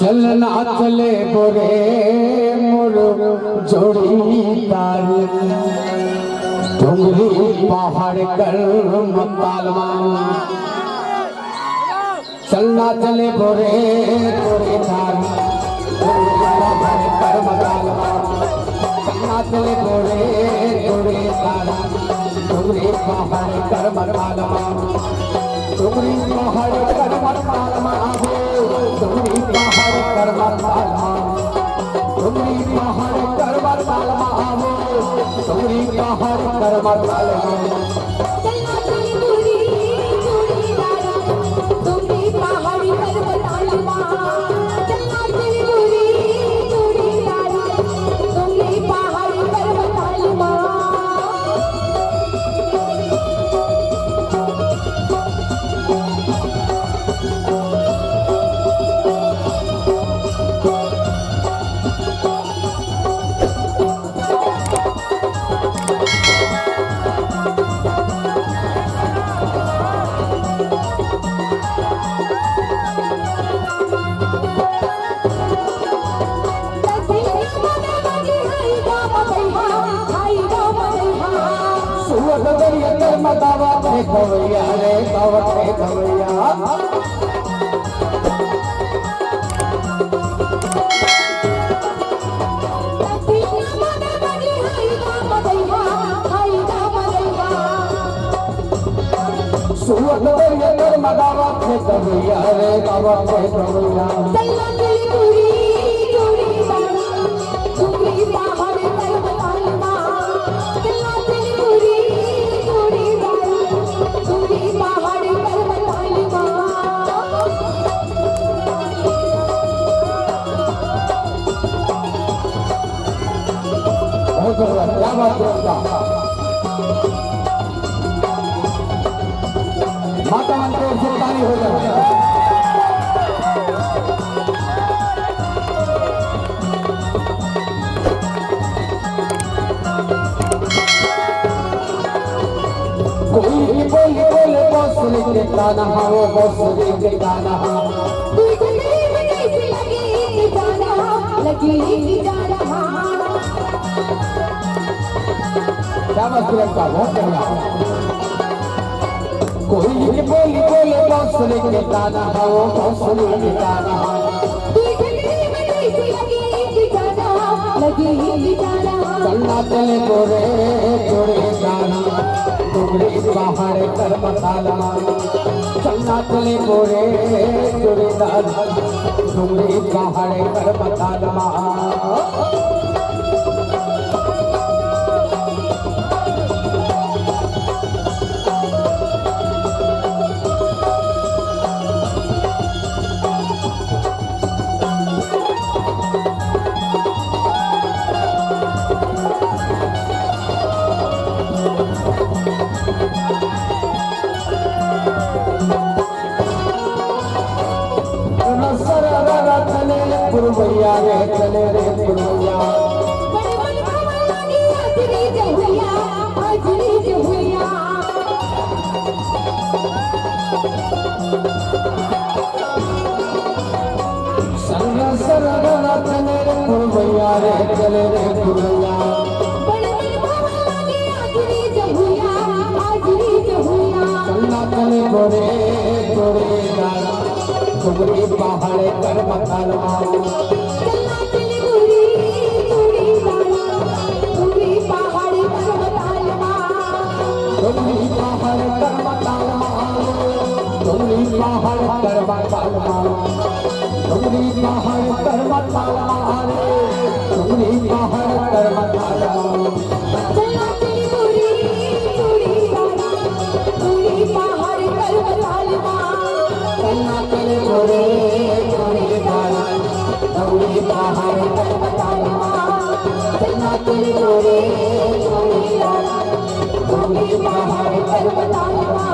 चलना चले बोरे मोर जोड़ीदार डोंगरी पहाड़ कर मकालवा चलना चले बोरे जोड़ीदार पहाड़ कर मकालवा चलना चले बोरे जोड़ीदार डोंगरी पहाड़ कर मकालवा डोंगरी पहाड़ कर मकालवा डोंगरी पहाड़ कर मकालवा डोंगरी पहाड़ कर मकालवा डोंगरी पहाड़ कर मकालवा चलना चली पूरी जोड़ी दारा डोंगरी पहाड़ कर मकालवा चलना चली पूरी जोड़ी दारा डोंगरी पहाड़ कर मकालवा मदावा रे खवैया रे कवट रे खवैया सुवत रे मदावा रे खवैया रे कवट रे खवैया चलना चली पूरी जोड़ी दारा डोंगरी पहाड़ कर मकालवा चलना चली पूरी जोड़ी दारा डोंगरी पहाड़ कर मकालवा बहुत बढ़िया क्या बात है माता मंत्र से ताली हो जाए कोई बोले बोले बसुरी के गाना वो बसुरी के गाना कोई गली में कैसी लगी कि जाना लगी कि जाना क्या बसुरी का बहुत बढ़िया कोई बोले बोले बसुरी के गाना वो बसुरी के गाना कोई गली में कैसी लगी कि जाना लगी कि जाना चलना चले गोरे जोड़े गाना डोंगरी पहाड़ कर मकालवा चलना चले गोरे जोड़े गाना डोंगरी पहाड़ कर मकालवा पुरवैया रे चले रे पुरवैया बड़े मन भवना की हाजरी जहुया हाजरी जहुया संग सरगना चले रे पुरवैया रे चले रे पुरवैया बड़े मन भवना की हाजरी जहुया हाजरी जहुया चलना चले गोरे गोरे गाना डोंगरी पहाड़ कर मकालवा चलना चली पूरी जोड़ी दारा डोंगरी पहाड़ कर मकालवा डोंगरी पहाड़ कर मकालवा डोंगरी पहाड़ कर मकालवा डोंगरी पहाड़ कर मकालवा डोंगरी पहाड़ कर मकालवा चलना चली पूरी जोड़ी दारा डोंगरी पहाड़ कर मकालवा चलना चले गोरे जोड़े गाना डोंगरी पहाड़ कर मकालवा चलना चले गोरे जोड़े गाना डोंगरी पहाड़ कर मकालवा